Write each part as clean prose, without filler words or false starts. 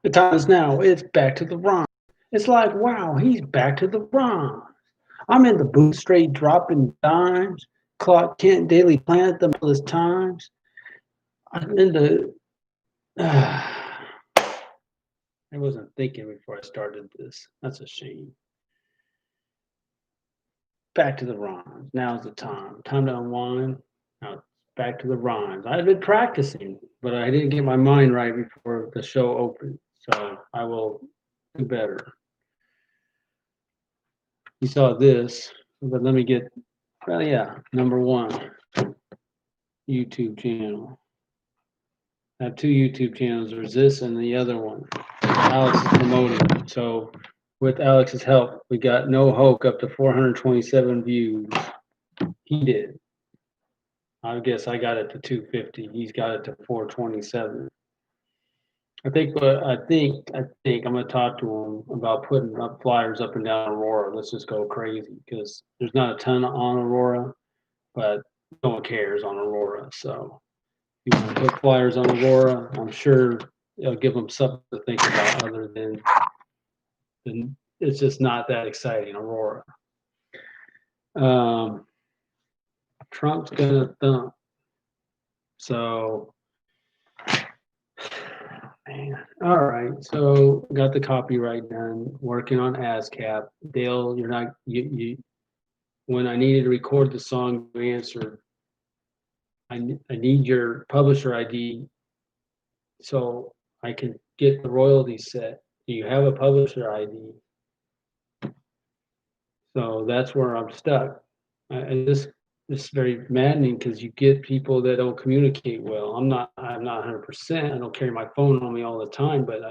The time is now. It's back to the rhyme. It's like, wow, he's back to the rhyme. I'm in the booth straight dropping dimes. Clark Kent Daily Planet, the Mellis Times. I'm in the. I wasn't thinking before I started this. That's a shame. Back to the rhymes. Now's the time. Time to unwind. Now it's back to the rhymes. I've been practicing, but I didn't get my mind right before the show opened. So I will do better. You saw this, but let me get, well, yeah, number one, YouTube channel. I have two YouTube channels. There's this and the other one. Alex is promoting. So with Alex's help, we got No Hoke up to 427 views. He did. I guess I got it to 250. He's got it to 427. I think I'm gonna talk to him about putting up flyers up and down Aurora. Let's just go crazy because there's not a ton on Aurora, but no one cares on Aurora. So if you want to put flyers on Aurora, I'm sure it'll give them something to think about other than it's just not that exciting, Aurora. Um, Trump's gonna thump. So, man. All right. So got the copyright done. Working on ASCAP. Dale, you're not you. When I needed to record the song, you answered. I need your publisher ID so I can get the royalties set. Do you have a publisher ID? So that's where I'm stuck. And this is very maddening because you get people that don't communicate well. I'm not 100%. I don't carry my phone on me all the time, but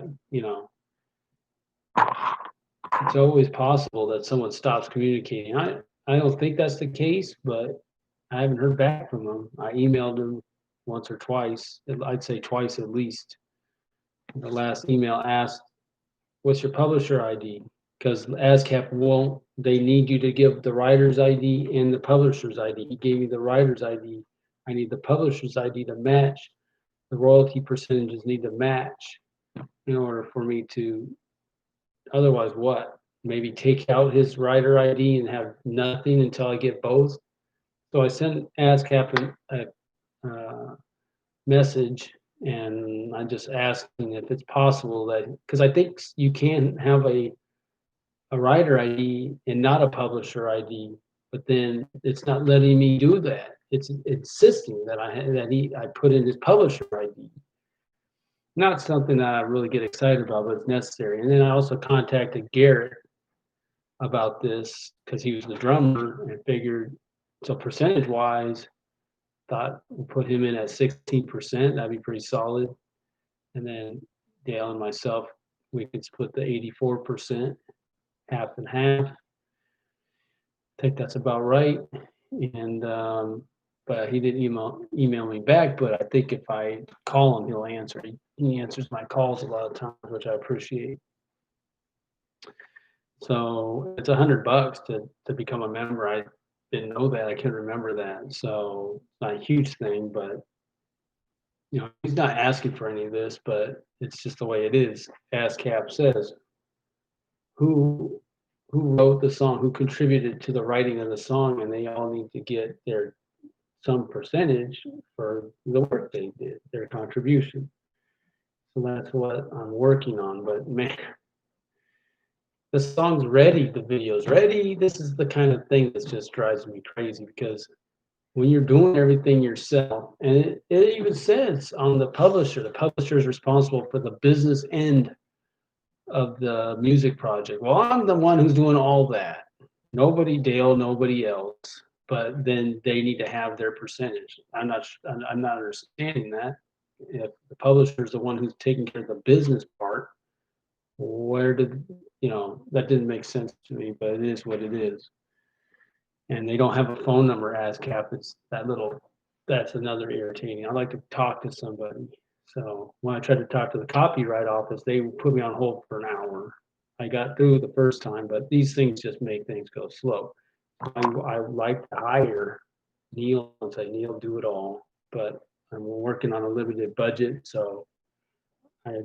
it's always possible that someone stops communicating. I don't think that's the case, but I haven't heard back from them. I emailed them once or twice. I'd say twice at least. The last email asked, "What's your publisher ID?" Because ASCAP won't. They need you to give the writer's ID and the publisher's ID. He gave me the writer's ID. I need the publisher's ID to match. The royalty percentages need to match in order for me to. Otherwise, what? Maybe take out his writer ID and have nothing until I get both. So I sent ASCAP a message, and I'm just asking if it's possible that, because I think you can have a writer ID and not a publisher ID, but then it's not letting me do that. It's insisting that I put in his publisher ID. Not something that I really get excited about, but it's necessary. And then I also contacted Garrett about this because he was the drummer and figured, so percentage wise, thought we put him in at 16%. That'd be pretty solid. And then Dale and myself, we could split the 84%, half and half. I think that's about right. And but he didn't email me back. But I think if I call him, he'll answer. He answers my calls a lot of times, which I appreciate. So it's $100 to become a member. I didn't know that. I couldn't remember that. So it's not a huge thing, but he's not asking for any of this, but it's just the way it is. ASCAP says who wrote the song, who contributed to the writing of the song, and they all need to get their some percentage for the work they did, their contribution. So that's what I'm working on. But man, the song's ready, the video's ready. This is the kind of thing that just drives me crazy because when you're doing everything yourself, and it even says on the publisher is responsible for the business end of the music project. Well, I'm the one who's doing all that. Nobody, Dale, nobody else. But then they need to have their percentage. I'm not understanding that. If the publisher is the one who's taking care of the business part, where did that didn't make sense to me, but it is what it is. And they don't have a phone number ASCAP. It's that's another irritating. I'd like to talk to somebody. So when I tried to talk to the copyright office, they put me on hold for an hour. I got through the first time, but these things just make things go slow. I like to hire Neil and say, Neil, do it all. But I'm working on a limited budget, so I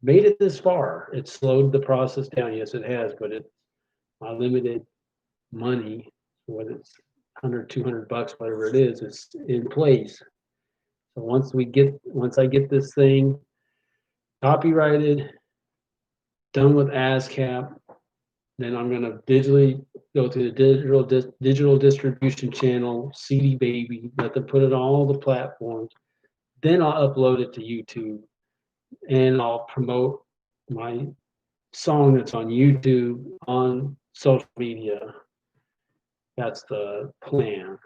made it this far. It slowed the process down. Yes, it has, but it's my limited money, whether it's 100, $200, whatever it is, it's in place. So once I get this thing copyrighted, done with ASCAP, then I'm gonna digitally go to the digital distribution channel, CD Baby, let them put it on all the platforms. Then I'll upload it to YouTube and I'll promote my song that's on YouTube on social media. That's the plan.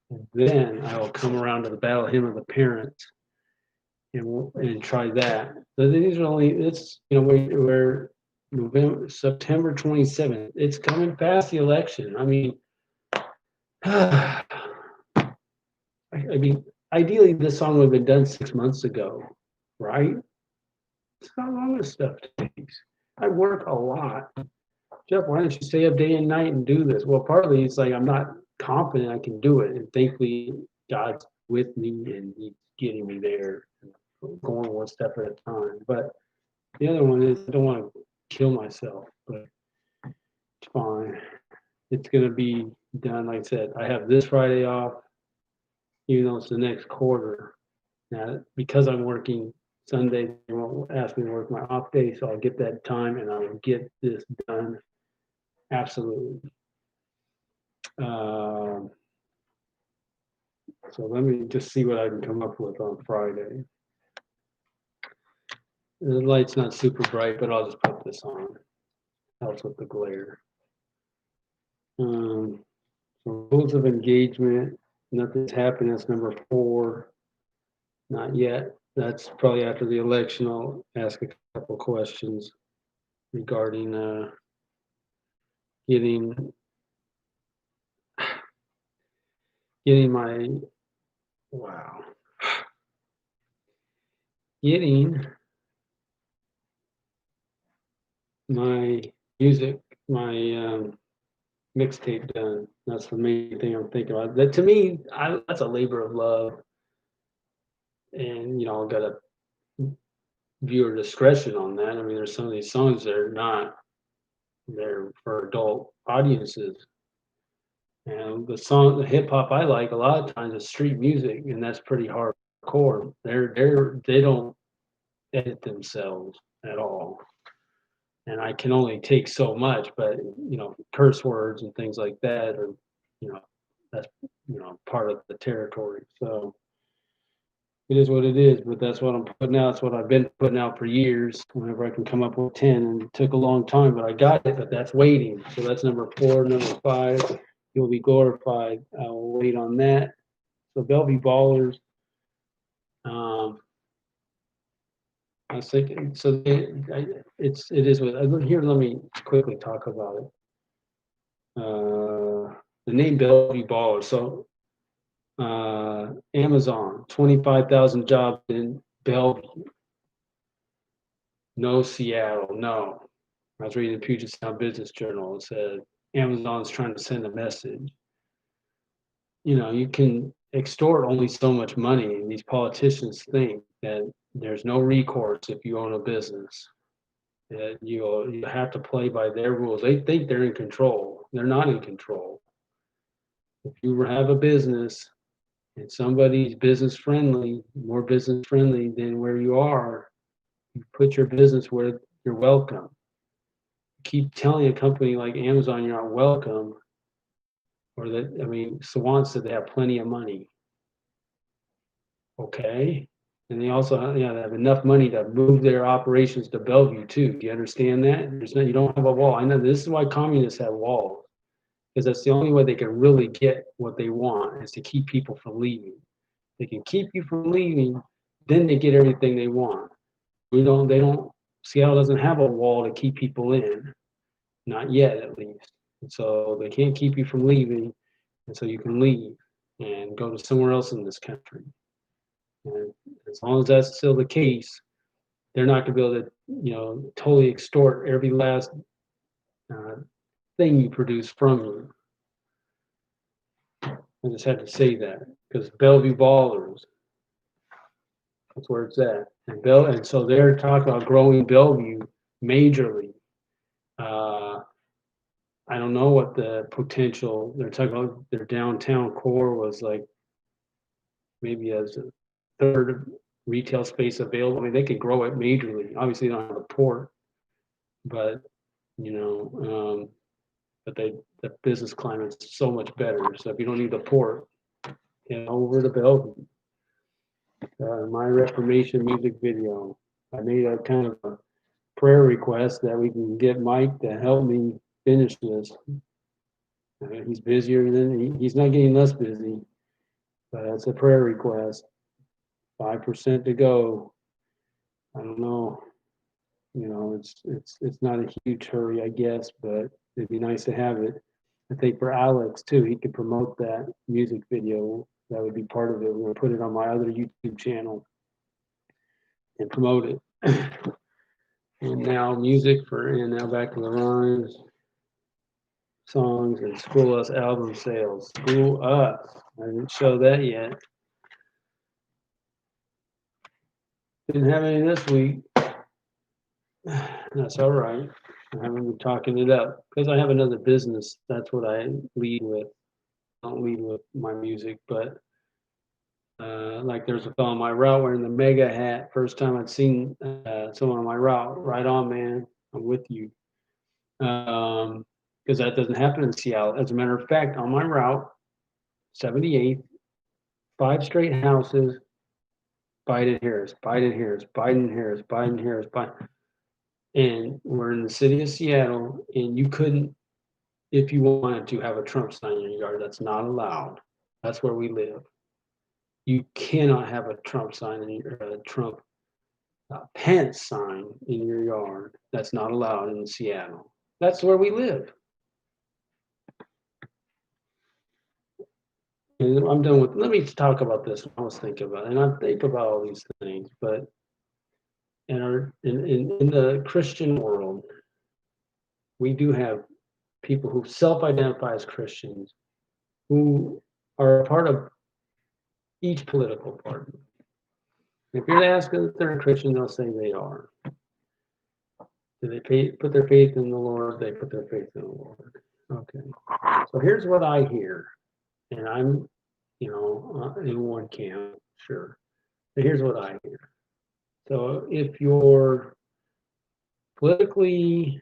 And then I will come around to the Battle Hymn of the Parents and try that. So these are only, it's, we're September 27th. It's coming past the election. I mean, I mean, ideally this song would have been done 6 months ago, right? It's how long this stuff takes. I work a lot. Jeff, why don't you stay up day and night and do this? Well, partly it's like I'm not confident I can do it. And thankfully, God's with me and He's getting me there, going one step at a time. But the other one is I don't want to kill myself, but it's fine. It's going to be done. Like I said, I have this Friday off, even though it's the next quarter. Now, because I'm working Sunday, they won't ask me to work my off day, so I'll get that time and I will get this done. Absolutely. So let me just see what I can come up with on Friday. The light's not super bright, but I'll just put this on. Helps with the glare. So rules of engagement, nothing's happened. That's number 4. Not yet. That's probably after the election. I'll ask a couple questions regarding getting my getting my music, my mixtape done. That's the main thing I'm thinking about. That to me, that's a labor of love, and I've got a viewer discretion on that. I mean, there's some of these songs that are not, they're for adult audiences. And the hip hop I like a lot of times is street music, and that's pretty hardcore. They don't edit themselves at all. And I can only take so much, but curse words and things like that are, that's part of the territory. So it is what it is, but that's what I'm putting out. It's what I've been putting out for years. Whenever I can come up with 10, and it took a long time, but I got it. But that's waiting. So that's number 4. Number 5, you'll be glorified. I will wait on that. So Bellevue Ballers. I was thinking. So it is what. Here, let me quickly talk about it. The name Bellevue Ballers. So Amazon, 25,000 jobs in Bellevue. No Seattle, no. I was reading the Puget Sound Business Journal. It said Amazon's trying to send a message. You can extort only so much money, and these politicians think that there's no recourse if you own a business. That you have to play by their rules. They think they're in control. They're not in control. If you have a business and somebody's business friendly, more business friendly than where you are, you put your business where you're welcome. Keep telling a company like Amazon you're not welcome, or that, I mean, Swan said they have plenty of money. Okay. And they also have enough money to move their operations to Bellevue too. Do you understand that? You don't have a wall. I know this is why communists have walls, because that's the only way they can really get what they want, is to keep people from leaving. They can keep you from leaving, then they get everything they want. Seattle doesn't have a wall to keep people in. Not yet, at least. And so they can't keep you from leaving, and so you can leave and go to somewhere else in this country. And as long as that's still the case, they're not going to be able to, totally extort every last thing you produce from you. I just had to say that, because Bellevue Ballers, That's where it's at. And so they're talking about growing Bellevue majorly. I don't know what the potential, they're talking about their downtown core was like maybe as a third of retail space available. I mean, they could grow it majorly. Obviously, they don't have a port, but you know, but the business climate's so much better. So if you don't need the port, over to Bellevue. My Reformation music video. I made a kind of a prayer request that we can get Mike to help me finish this. He's busier than he's not getting less busy, but that's a prayer request. 5% to go. I don't know. You know, it's not a huge hurry, I guess, but it'd be nice to have it. I think for Alex too, he could promote that music video. That would be part of it. We're gonna put it on my other YouTube channel and promote it. And now now back to the rhymes, songs, and School Us album sales. School Us. I didn't show that yet. Didn't have any this week. That's all right. I haven't been talking it up because I have another business. That's what I lead with. I don't lead with my music, but like there's a fellow on my route wearing the mega hat. First time I'd seen someone on my route. Right on, man. I'm with you. Because that doesn't happen in Seattle. As a matter of fact, on my route, 78th, 5 straight houses, Biden Harris, Biden Harris, Biden Harris, Biden Harris, Biden. And we're in the city of Seattle, and you couldn't, if you wanted to, have a Trump sign in your yard. That's not allowed. That's where we live. You cannot have a Trump sign in your Trump Pence sign in your yard. That's not allowed in Seattle. That's where we live. And I'm done with. Let me talk about this. I was thinking about it, and I think about all these things, but in the Christian world, we do have people who self-identify as Christians who are a part of each political party. If you're asking if they're a Christian, they'll say they are. Do they put their faith in the Lord? They put their faith in the Lord. Okay. So here's what I hear, and I'm, in one camp, sure. But here's what I hear. So if you're politically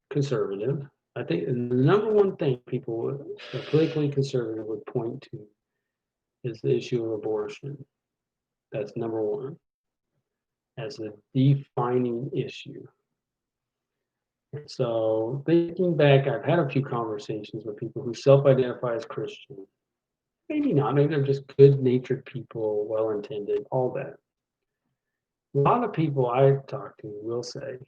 conservative, I think the number one thing people politically conservative would point to is the issue of abortion. That's number one as a defining issue. And so thinking back, I've had a few conversations with people who self-identify as Christian. Maybe not, maybe they're just good-natured people, well-intended, all that. A lot of people I talk to will say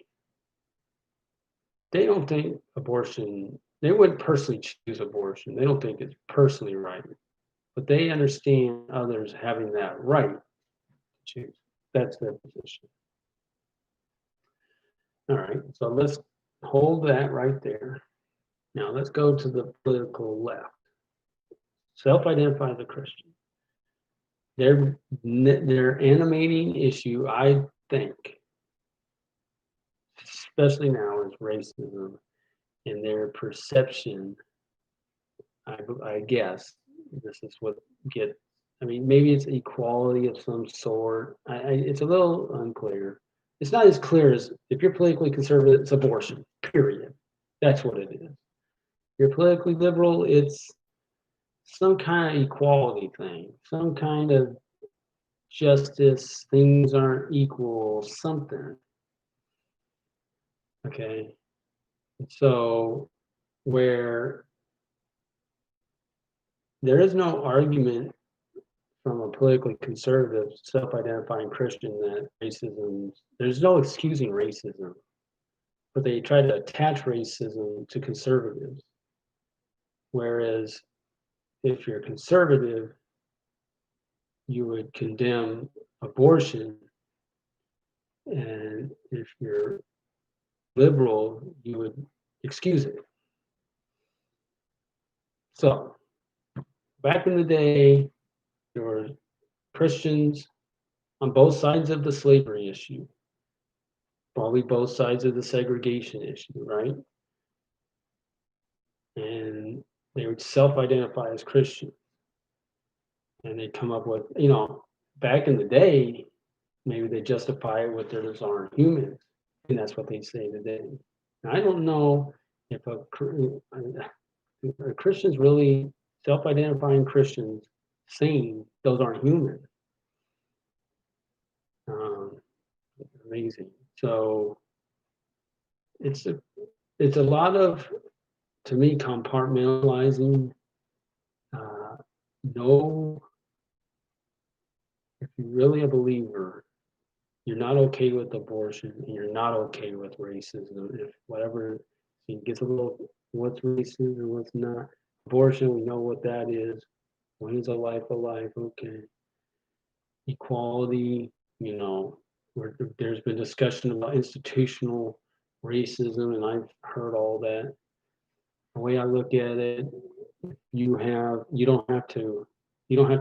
they don't think abortion, they wouldn't personally choose abortion. They don't think it's personally right, but they understand others having that right to choose. That's their position. All right, so let's hold that right there. Now let's go to the political left. Self-identify as a Christian. Their animating issue, I think, especially now, is racism and their perception. I guess this is what gets. I mean, maybe it's equality of some sort. It's a little unclear. It's not as clear as if you're politically conservative, it's abortion. Period. That's what it is. If you're politically liberal, it's some kind of equality thing, some kind of justice, things aren't equal, something. Okay. So where there is no argument from a politically conservative, self-identifying Christian that there's no excusing racism, but they try to attach racism to conservatives. Whereas if you're conservative, you would condemn abortion, and if you're liberal, you would excuse it. So back in the day, there were Christians on both sides of the slavery issue, probably both sides of the segregation issue, right? And they would self-identify as Christian, and they come up with, back in the day, maybe they justify it with theirs aren't humans, and that's what they say today. Now, I don't know if are Christians really self-identifying Christians saying those aren't human. Um, Amazing. So it's a lot of, to me, compartmentalizing. No, if you're really a believer, you're not okay with abortion, and you're not okay with racism. If whatever it gets a little, what's racism, what's not. Abortion, we know what that is. When is a life a life? Okay. Equality, where there's been discussion about institutional racism, and I've heard all that. The way I look at it, you don't have to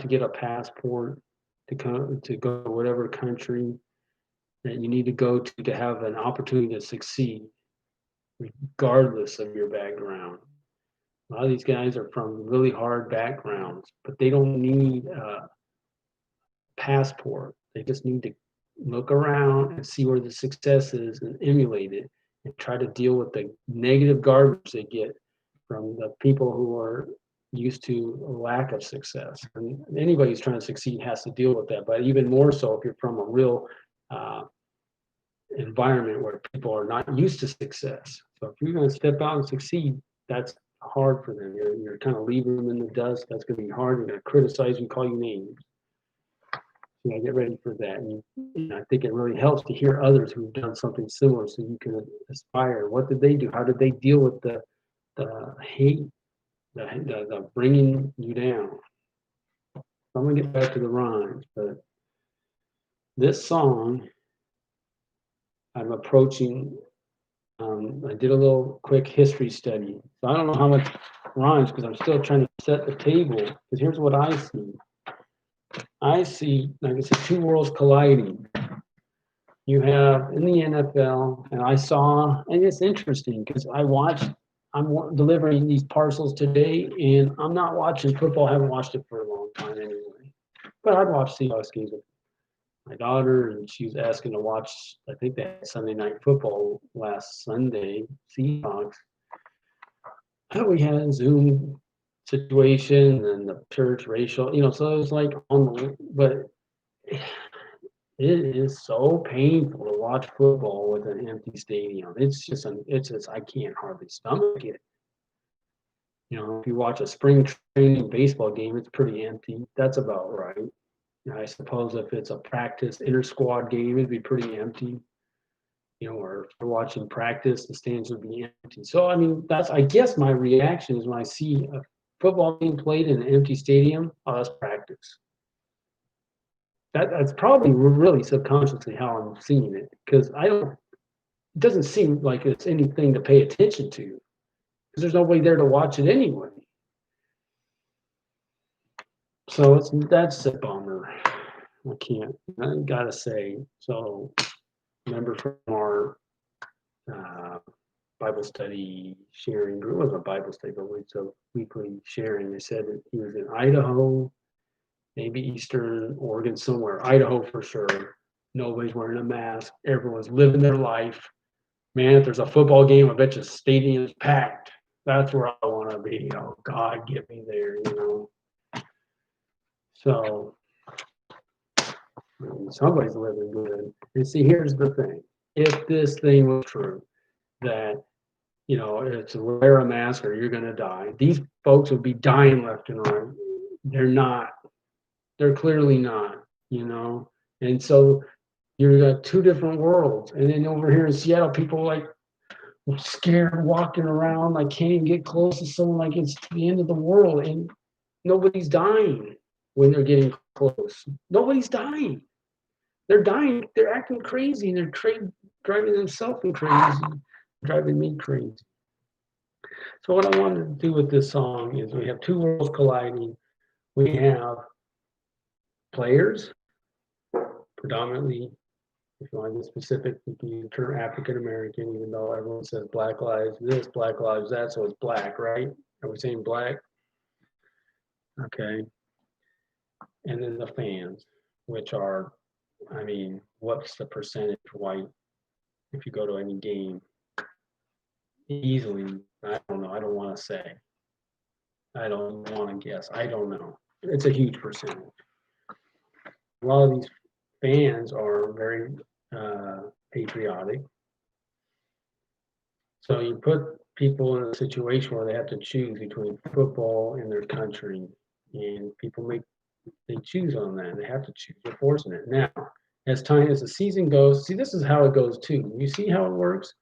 get a passport to go to whatever country that you need to go to have an opportunity to succeed, regardless of your background. A lot of these guys are from really hard backgrounds, but they don't need a passport. They just need to look around and see where the success is and emulate it and try to deal with the negative garbage they get from the people who are used to a lack of success. And anybody who's trying to succeed has to deal with that, but even more so if you're from a real environment where people are not used to success. So if you're going to step out and succeed, that's hard for them. You're kind of leaving them in the dust. That's going to be hard. They're going to criticize and call you names. So get ready for that. And I think it really helps to hear others who've done something similar so you can aspire. What did they do? How did they deal with the hate, the bringing you down? I'm going to get back to the rhymes, but this song, I'm approaching, I did a little quick history study. So I don't know how much rhymes because I'm still trying to set the table. Because here's what I see. I see, like I said, two worlds colliding. You have in the NFL, and I saw, and it's interesting because I'm delivering these parcels today, and I'm not watching football. I haven't watched it for a long time anyway. But I'd watch Seahawks games with my daughter, and she was asking to watch, I think they had Sunday Night Football last Sunday, Seahawks. We had a Zoom situation and the church racial, so it was like but it is so painful to watch football with an empty stadium. It's just I can't hardly stomach it. If you watch a spring training baseball game, it's pretty empty. That's about right. I suppose if it's a practice inter-squad game, it'd be pretty empty. Or if you're watching practice, the stands would be empty. So, I guess my reaction is when I see a football being played in an empty stadium, oh, that's practice. That's probably really subconsciously how I'm seeing it, because it doesn't seem like it's anything to pay attention to, because there's nobody there to watch it anyway. So that's a bummer. I gotta say. So, remember from our Bible study sharing group, it wasn't a Bible study, but it's a weekly sharing. They said that he was in Idaho, maybe Eastern Oregon, somewhere. Idaho for sure. Nobody's wearing a mask. Everyone's living their life. Man, if there's a football game, I bet you the stadium's packed. That's where I want to be. Oh, God, get me there, So, somebody's living good. And see, here's the thing. If this thing was true, that, it's wear a mask or you're going to die, these folks would be dying left and right. They're not. They're clearly not, And so you've got two different worlds. And then over here in Seattle, people like scared walking around, like can't even get close to someone like it's the end of the world. And nobody's dying when they're getting close. Nobody's dying. They're dying. They're acting crazy. And they're driving themselves crazy, driving me crazy. So what I wanted to do with this song is we have two worlds colliding. We have players predominantly, if you want to get specific, you can use the term African American, even though everyone says Black lives this, Black lives that, so it's black, right? Are we saying black? Okay. And then the fans, which are, I mean, what's the percentage white if you go to any game? Easily, I don't know. I don't want to say. I don't want to guess. I don't know. It's a huge percentage. A lot of these fans are very patriotic. So you put people in a situation where they have to choose between football and their country, and people they choose on that. They have to choose. They're forcing it. Now, as the season goes, see, this is how it goes too. You see how it works?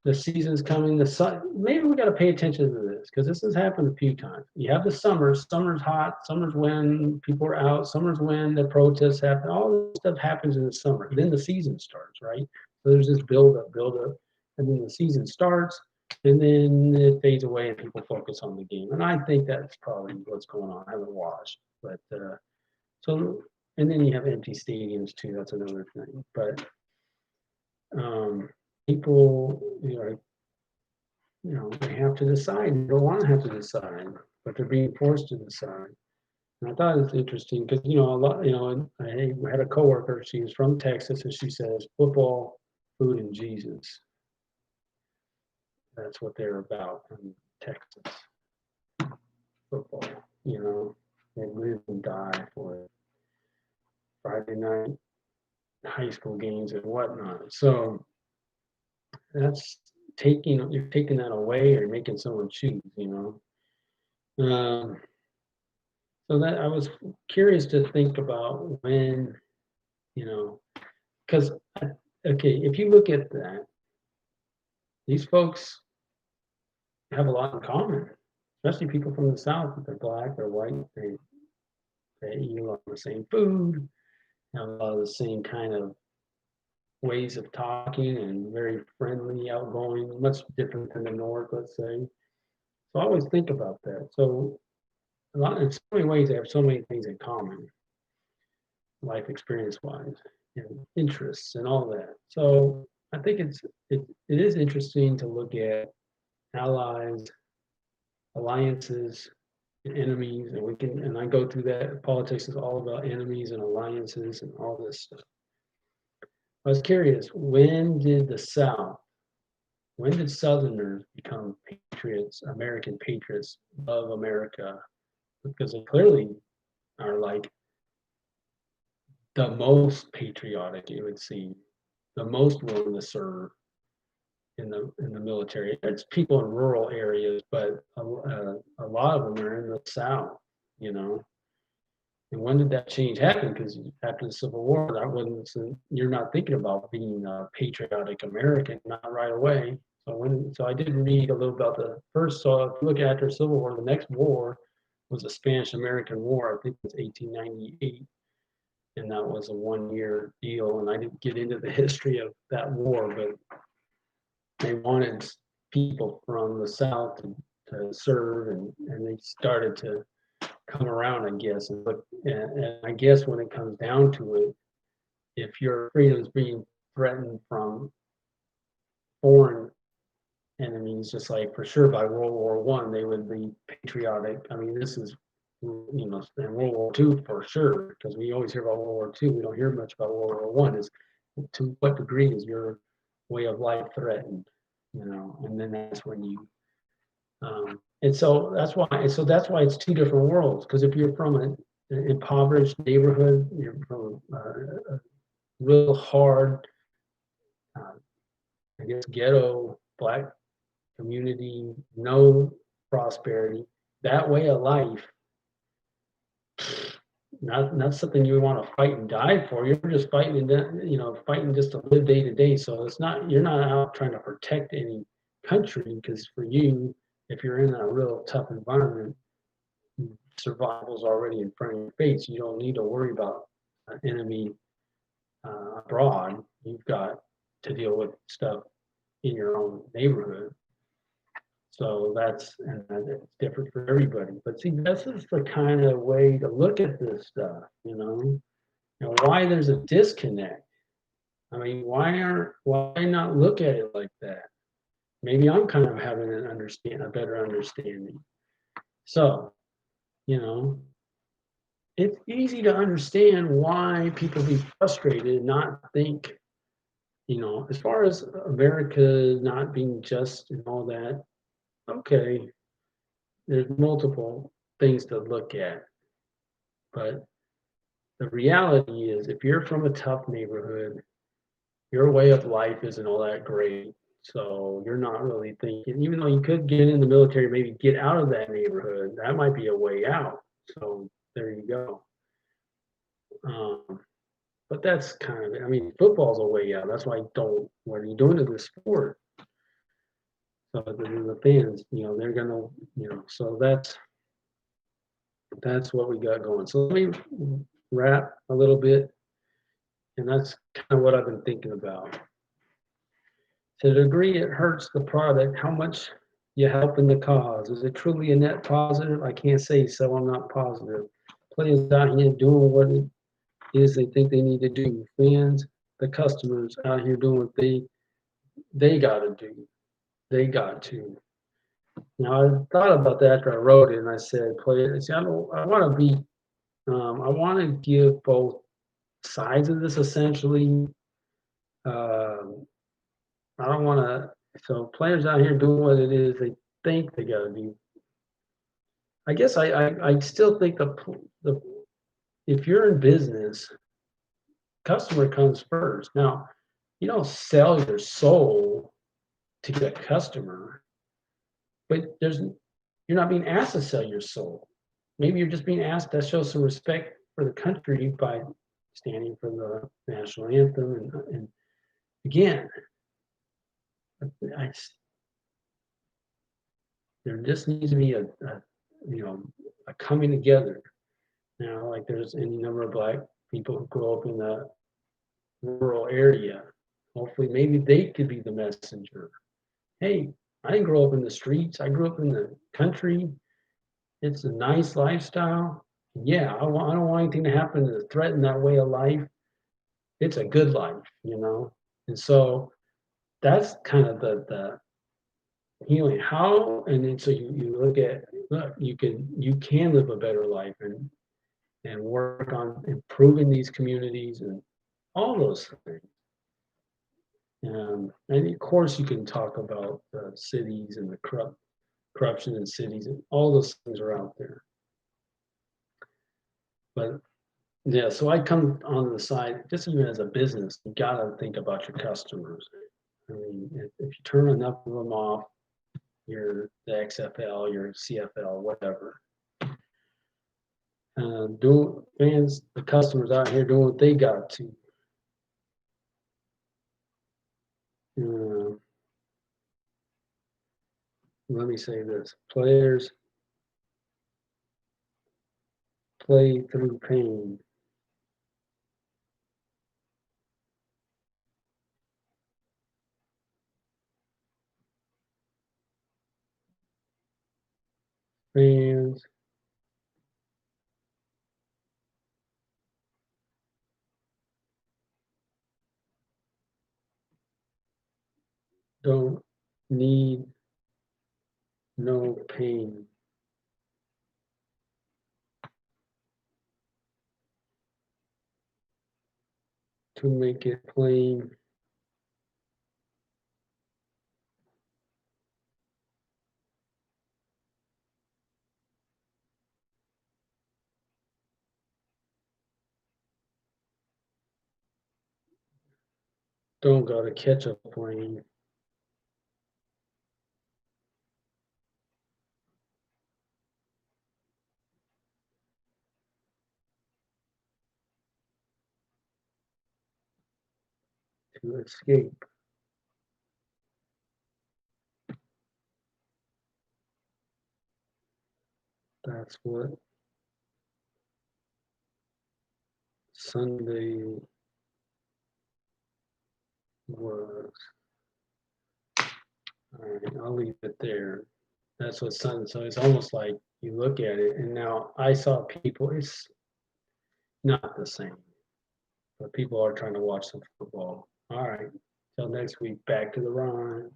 The season's coming, the sun, maybe we got to pay attention to this because this has happened a few times. You have the summer's hot, summer's when people are out, summer's when the protests happen, all this stuff happens in the summer. Then the season starts, right? So there's this build up, and then the season starts, and then it fades away and people focus on the game. And I think that's probably what's going on. I haven't watched, but so, and then you have empty stadiums too, that's another thing. But people, they have to decide. They don't want to have to decide, but they're being forced to decide. And I thought it was interesting because, a lot, I had a coworker, she was from Texas, and she says, football, food, and Jesus. That's what they're about in Texas. Football, they live and die for it. Friday night high school games and whatnot. So that's you're taking that away or making someone choose, so that I was curious to think about when, because, okay, if you look at that, these folks have a lot in common, especially people from the South. If they're black or white, they eat a lot of the same food, have a lot of the same kind of ways of talking and very friendly, outgoing, much different than the North, let's say. So I always think about that. So in so many ways, they have so many things in common, life experience wise, and interests and all that. So I think it is interesting to look at allies, alliances, and enemies, and I go through that. Politics is all about enemies and alliances and all this stuff. I was curious, when did Southerners become patriots, American patriots of America? Because they clearly are like the most patriotic, it would seem, the most willing to serve in the military. It's people in rural areas, but a lot of them are in the South, And when did that change happen? Because after the Civil War, you're not thinking about being a patriotic American, not right away. So I did read a little about the first. So if you look after the Civil War, the next war was the Spanish-American War. I think it was 1898, and that was a 1-year deal. And I didn't get into the history of that war, but they wanted people from the South to serve, and they started to come around, I guess. And I guess when it comes down to it, if your freedom is being threatened from foreign enemies, just like for sure by World War One, they would be patriotic. I mean, this is, in World War Two for sure, because we always hear about World War Two. We don't hear much about World War One. Is to what degree is your way of life threatened? And then that's when you and so that's why it's two different worlds. Because if you're from an impoverished neighborhood, you're from a real hard, I guess, ghetto black community, no prosperity, that way of life, not something you want to fight and die for. You're just fighting, fighting just to live day to day. So you're not out trying to protect any country, because for you, if you're in a real tough environment, survival's already in front of your face. You don't need to worry about an enemy abroad. You've got to deal with stuff in your own neighborhood. So that's different for everybody. But see, this is the kind of way to look at this stuff, And why there's a disconnect. I mean, why not look at it like that? Maybe I'm kind of having a better understanding. So, you know, it's easy to understand why people be frustrated and not think, as far as America not being just and all that, okay, there's multiple things to look at. But the reality is, if you're from a tough neighborhood, your way of life isn't all that great. So you're not really thinking, even though you could get in the military, maybe get out of that neighborhood, that might be a way out. So there you go. Um, but that's kind of it. I mean, football's a way out. That's why you don't, what are you doing to the sport? So the fans, they're gonna, so that's what we got going. So let me wrap a little bit, and that's kind of what I've been thinking about. To the degree it hurts the product, how much you help in the cause? Is it truly a net positive? I can't say so. I'm not positive. Players out here doing what it is they think they need to do. Fans, the customers out here doing what they got to do. They got to. Now I thought about that after I wrote it, and I said, players. I want to be. I want to give both sides of this essentially. Um, I don't want to. So players out here doing what it is they think they got to do. I guess I still think the if you're in business, customer comes first. Now, you don't sell your soul to get a customer, but you're not being asked to sell your soul. Maybe you're just being asked to show some respect for the country by standing for the national anthem. And again, I, there just needs to be a coming together. Now, like there's any number of black people who grow up in the rural area. Hopefully, maybe they could be the messenger. Hey, I didn't grow up in the streets. I grew up in the country. It's a nice lifestyle. Yeah, I don't want anything to happen to threaten that way of life. It's a good life. And so that's kind of the healing. How and then so you look, you can live a better life and work on improving these communities and all those things. And of course, you can talk about the cities and the corruption in cities, and all those things are out there. But yeah, so I come on the side, just even as a business, you got to think about your customers. I mean, if you turn enough of them off, you're the XFL, your CFL, whatever. Do fans, the customers out here doing what they got to. Uh, Let me say this: players play through pain. Fans don't need no pain. To make it plain, don't gotta catch a plane. To escape. That's what Sunday was. All right, I'll leave it there. That's what Sunday. So it's almost like you look at it, and now I saw people. It's not the same. but people are trying to watch some football. All right, till next week, back to the rhymes.